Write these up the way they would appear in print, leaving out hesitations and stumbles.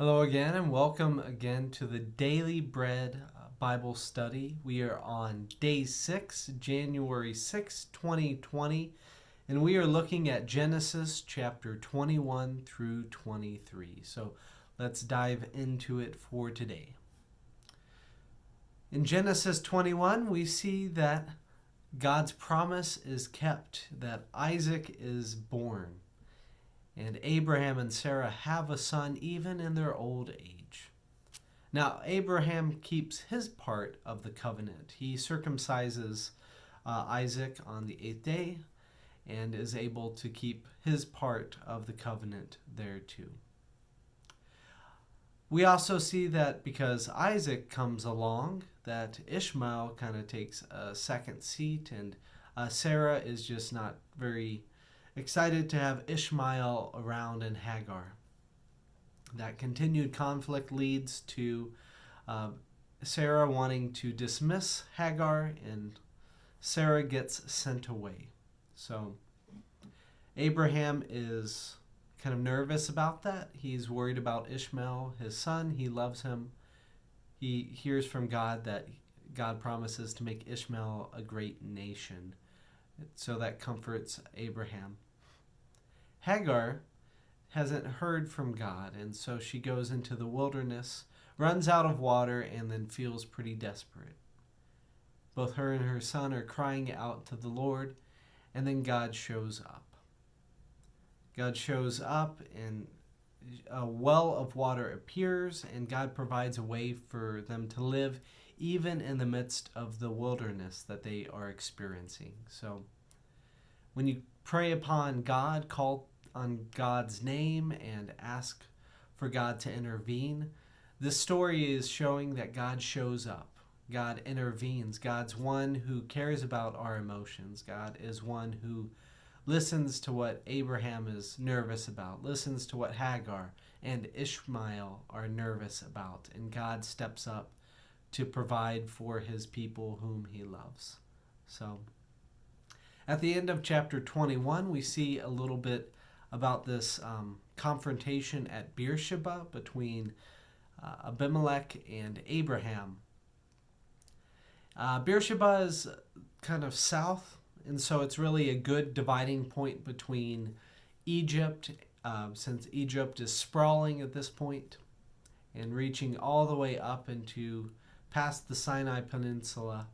Hello again, and welcome again to the Daily Bread Bible Study. We are on day 6, January 6, 2020, and we are looking at Genesis chapter 21 through 23. So let's dive into it for today. In Genesis 21, we see that God's promise is kept, that Isaac is born. And Abraham and Sarah have a son even in their old age. Now, Abraham keeps his part of the covenant. He circumcises Isaac on the 8th day and is able to keep his part of the covenant there too. We also see that because Isaac comes along, that Ishmael kind of takes a second seat, and Sarah is just not very excited to have Ishmael around and Hagar. That continued conflict leads to Sarah wanting to dismiss Hagar, and Sarah gets sent away. So Abraham is kind of nervous about that. He's worried about Ishmael, his son. He loves him. He hears from God that God promises to make Ishmael a great nation. So that comforts Abraham. Hagar hasn't heard from God, and so she goes into the wilderness, runs out of water, and then feels pretty desperate. Both her and her son are crying out to the Lord, and then God shows up. God shows up, and a well of water appears, and God provides a way for them to live even in the midst of the wilderness that they are experiencing. So when you pray upon God, call on God's name and ask for God to intervene, this story is showing that God shows up. God intervenes. God's one who cares about our emotions. God is one who listens to what Abraham is nervous about, listens to what Hagar and Ishmael are nervous about, and God steps up to provide for his people whom he loves. So at the end of chapter 21, we see a little bit about this confrontation at Beersheba between Abimelech and Abraham. Beersheba is kind of south, and so it's really a good dividing point between Egypt, since Egypt is sprawling at this point and reaching all the way up into past the Sinai Peninsula,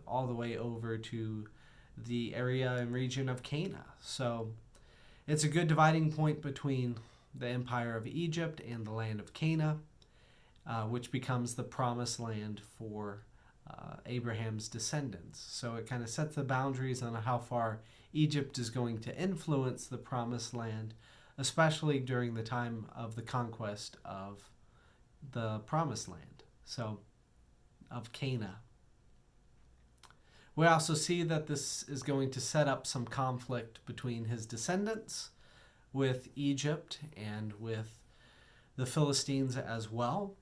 all the way over to the area and region of Canaan. So it's a good dividing point between the empire of Egypt and the land of Canaan, which becomes the promised land for Abraham's descendants. So it kind of sets the boundaries on how far Egypt is going to influence the promised land, especially during the time of the conquest of the promised land, so of Canaan. We also see that this is going to set up some conflict between his descendants with Egypt and with the Philistines as well,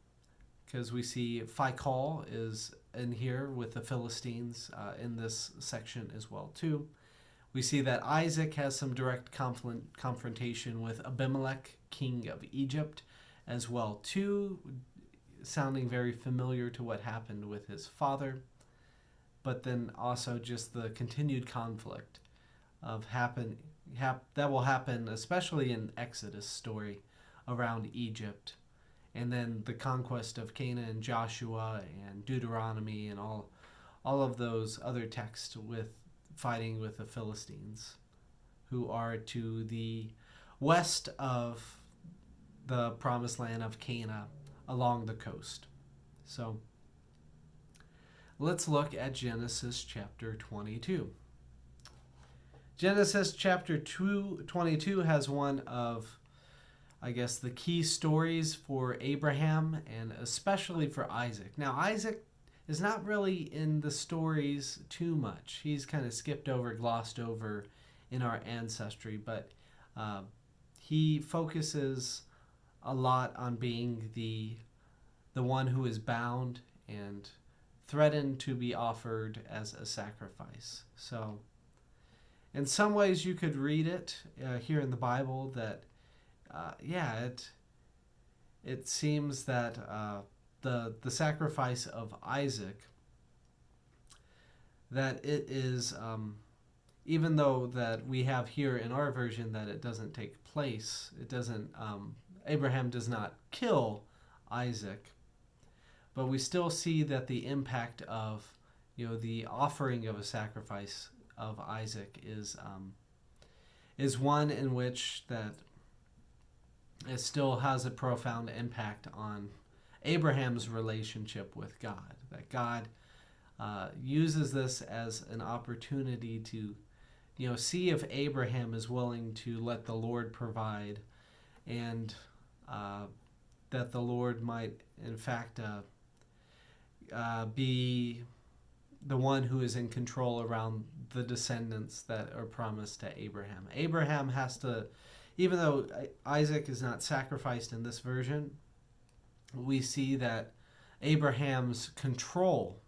because we see Phicol is in here with the Philistines in this section as well too. We see that Isaac has some direct confrontation with Abimelech, king of Egypt, as well too, sounding very familiar to what happened with his father. But then also just the continued conflict of that will happen, especially in Exodus story around Egypt, and then the conquest of Canaan and Joshua and Deuteronomy and all of those other texts with fighting with the Philistines, who are to the west of the promised land of Canaan along the coast. So let's look at Genesis chapter 22. Genesis chapter 22 has one of, I guess, the key stories for Abraham and especially for Isaac. Now, Isaac is not really in the stories too much. He's kind of skipped over, glossed over in our ancestry, but he focuses a lot on being the one who is bound and threatened to be offered as a sacrifice. So in some ways you could read it here in the Bible that it seems that the sacrifice of Isaac, that it is, even though that we have here in our version that it doesn't take place, it doesn't, Abraham does not kill Isaac, but we still see that the impact of, the offering of a sacrifice of Isaac is one in which that it still has a profound impact on Abraham's relationship with God. That God uses this as an opportunity to, see if Abraham is willing to let the Lord provide, and that the Lord might, in fact, be the one who is in control around the descendants that are promised to Abraham. Abraham has to, even though Isaac is not sacrificed in this version, we see that Abraham's control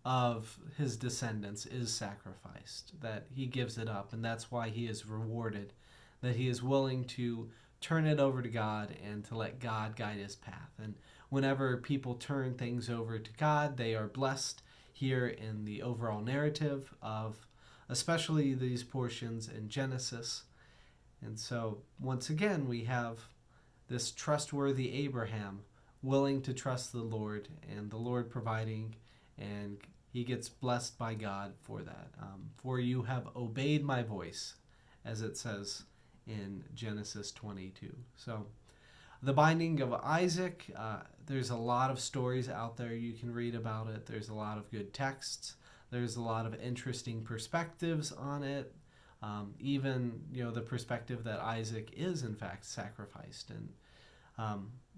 of his descendants is sacrificed, that he gives it up, and that's why he is rewarded, that he is willing to turn it over to God and to let God guide his path. And whenever people turn things over to God, they are blessed here in the overall narrative of especially these portions in Genesis. And so once again, we have this trustworthy Abraham willing to trust the Lord, and the Lord providing, and he gets blessed by God for that. For you have obeyed my voice, as it says in Genesis 22. So the binding of Isaac, there's a lot of stories out there you can read about it. There's a lot of good texts. There's a lot of interesting perspectives on it. Even, the perspective that Isaac is in fact sacrificed. And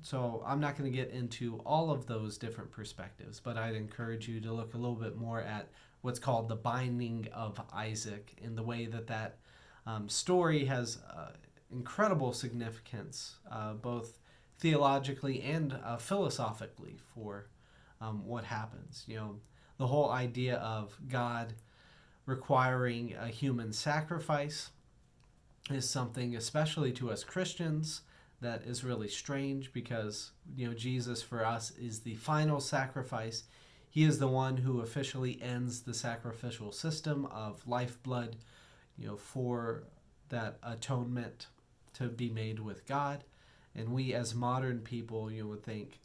so I'm not going to get into all of those different perspectives, but I'd encourage you to look a little bit more at what's called the binding of Isaac, in the way that story has incredible significance, both theologically and philosophically, for what happens. The whole idea of God requiring a human sacrifice is something, especially to us Christians, that is really strange, because Jesus for us is the final sacrifice. He is the one who officially ends the sacrificial system of lifeblood, for that atonement to be made with God. And we as modern people, would think,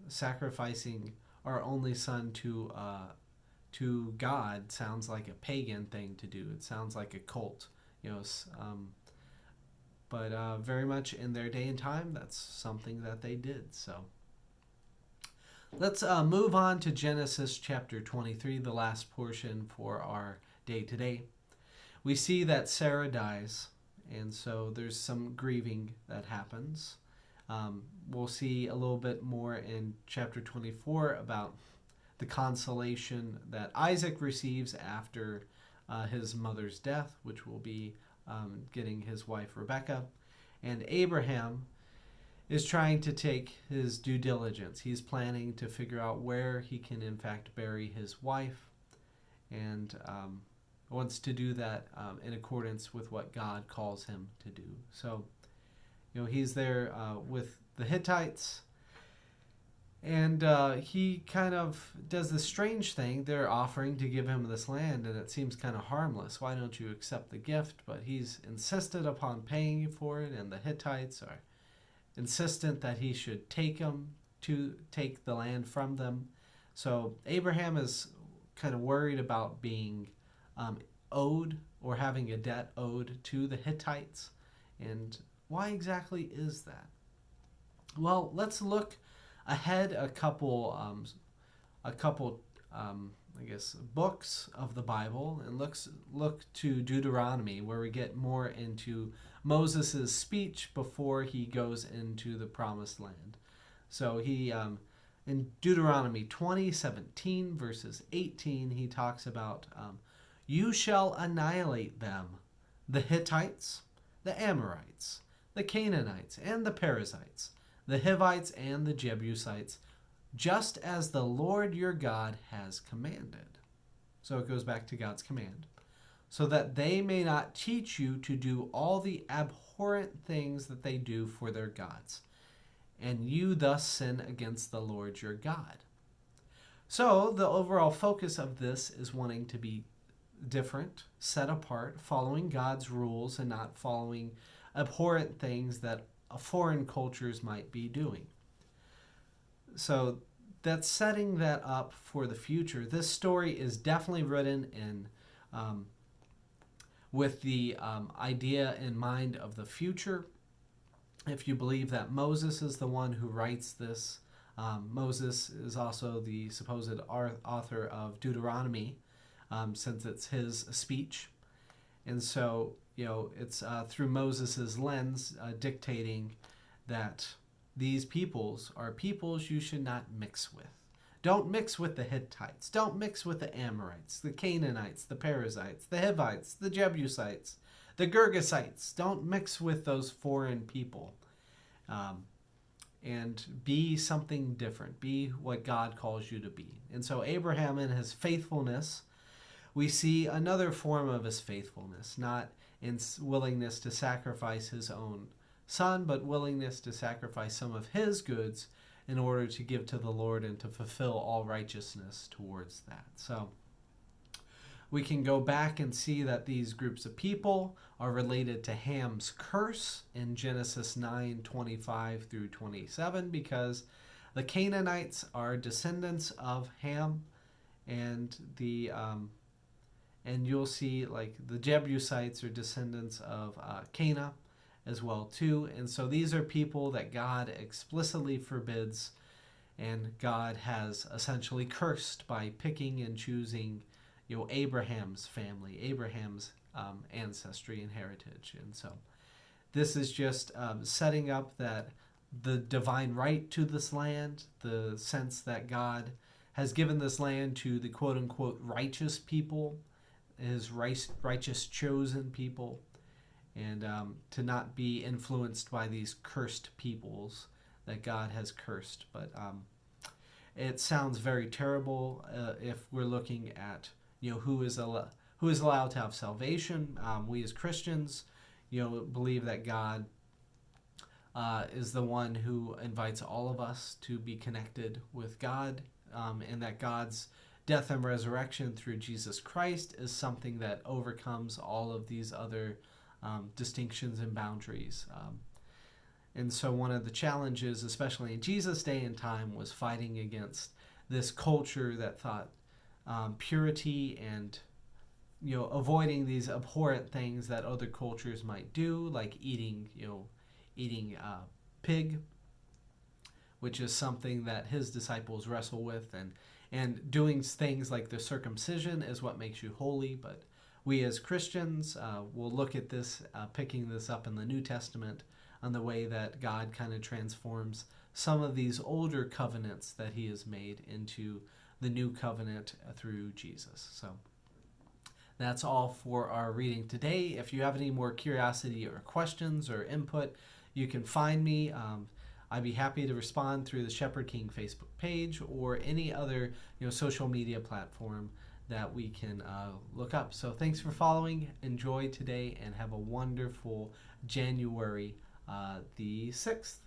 sacrificing our only son to God sounds like a pagan thing to do. It sounds like a cult, but very much in their day and time, that's something that they did. So let's move on to Genesis chapter 23, the last portion for our day today. We see that Sarah dies, and so there's some grieving that happens. We'll see a little bit more in chapter 24 about the consolation that Isaac receives after his mother's death, which will be getting his wife Rebekah. And Abraham is trying to take his due diligence. He's planning to figure out where he can in fact bury his wife, and wants to do that in accordance with what God calls him to do. So, he's there with the Hittites, and he kind of does this strange thing. They're offering to give him this land, and it seems kind of harmless. Why don't you accept the gift? But he's insisted upon paying for it, and the Hittites are insistent that he should take the land from them. So Abraham is kind of worried about being owed, or having a debt owed to the Hittites. And why exactly is that? Well, let's look ahead a couple books of the Bible, and look to Deuteronomy, where we get more into Moses' speech before he goes into the promised land. So he in Deuteronomy 20:17 verses 18, he talks about you shall annihilate them, the Hittites, the Amorites, the Canaanites, and the Perizzites, the Hivites, and the Jebusites, just as the Lord your God has commanded. So it goes back to God's command. So that they may not teach you to do all the abhorrent things that they do for their gods. and you thus sin against the Lord your God. So the overall focus of this is wanting to be different, set apart, following God's rules and not following abhorrent things that foreign cultures might be doing. So that's setting that up for the future. This story is definitely written in with the idea in mind of the future. If you believe that Moses is the one who writes this, Moses is also the supposed author of Deuteronomy, since it's his speech. And so, it's through Moses's lens dictating that these peoples are peoples you should not mix with. Don't mix with the Hittites. Don't mix with the Amorites, the Canaanites, the Perizzites, the Hivites, the Jebusites, the Girgasites. Don't mix with those foreign people. And be something different. Be what God calls you to be. And so Abraham, in his faithfulness, we see another form of his faithfulness, not in willingness to sacrifice his own son, but willingness to sacrifice some of his goods in order to give to the Lord and to fulfill all righteousness towards that. So we can go back and see that these groups of people are related to Ham's curse in Genesis 9:25 through 27, because the Canaanites are descendants of Ham, and and you'll see like the Jebusites are descendants of Cana as well too. And so these are people that God explicitly forbids, and God has essentially cursed by picking and choosing Abraham's family, Abraham's ancestry and heritage. And so this is just setting up that the divine right to this land, the sense that God has given this land to the quote-unquote righteous people, his righteous chosen people, and to not be influenced by these cursed peoples that God has cursed. But it sounds very terrible if we're looking at who is allowed to have salvation. We as Christians, believe that God is the one who invites all of us to be connected with God, and that God's death and resurrection through Jesus Christ is something that overcomes all of these other distinctions and boundaries. And so one of the challenges, especially in Jesus' day and time, was fighting against this culture that thought purity and avoiding these abhorrent things that other cultures might do, like eating pig, which is something that his disciples wrestle with, and doing things like the circumcision is what makes you holy. But we as Christians will look at this, picking this up in the New Testament, on the way that God kind of transforms some of these older covenants that he has made into the new covenant through Jesus. So that's all for our reading today. If you have any more curiosity or questions or input, you can find me. I'd be happy to respond through the Shepherd King Facebook page or any other social media platform that we can look up. So thanks for following. Enjoy today and have a wonderful January the 6th.